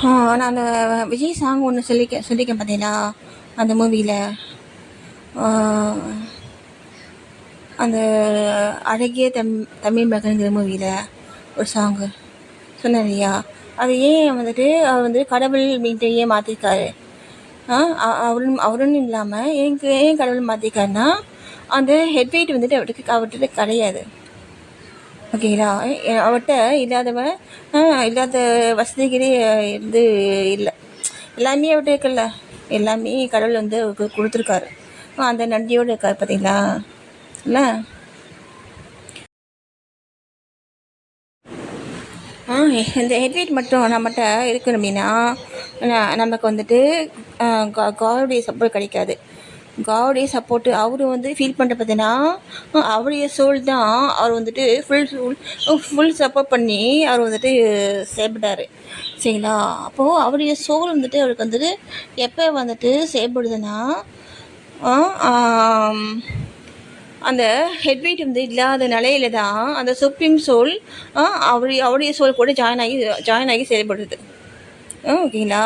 நான் அந்த விஜய் சாங் ஒன்று சொல்லியிருக்கேன் பார்த்தீங்களா, அந்த மூவியில் அந்த அழகிய தமிழ் மகன்கிற மூவியில் ஒரு சாங்கு சொன்னேன் இல்லையா, அது ஏன் வந்துட்டு அவர் வந்து கடவுள் மீன்ட்டு ஏன் மாற்றிருக்காரு, அவருன்னு இல்லாமல் ஏன் கடவுள் மாற்றிருக்காருன்னா, அந்த ஹெட் வெயிட் வந்துட்டு அவர்கிட்ட கிடையாது. ஓகேங்களா, அவர்கிட்ட இல்லாத வசதிகளே வந்து இல்லை. எல்லாமே அவர்கிட்ட இருக்குல்ல, எல்லாமே கடவுள் வந்து அவருக்கு கொடுத்துருக்காரு. அந்த நன்றியோடு இருக்கார் பார்த்தீங்களா இல்லை. இந்த ஹெட்லைட் மட்டும் நம்மகிட்ட இருக்கணும் அப்படின்னா நமக்கு வந்துட்டு காடுடைய சப்போர்ட் கிடைக்காது. காடுடைய சப்போர்ட்டு அவர் வந்து ஃபீல் பண்ணுற பார்த்தீங்கன்னா, அவருடைய சோல் தான் அவர் வந்துட்டு ஃபுல் சப்போர்ட் பண்ணி அவர் வந்துட்டு செயல்பட்டார். சரிங்களா, அப்போது அவருடைய சோல் வந்துட்டு அவருக்கு வந்துட்டு எப்போ வந்துட்டு செயல்படுதுன்னா, அந்த ஹெட்வெயிட் வந்து இல்லாத நிலையில தான் அந்த சுப்ரீம் சோல் அவருடைய சோல் கூட ஜாயின் ஆகி செயல்படுது. ஓகேங்களா.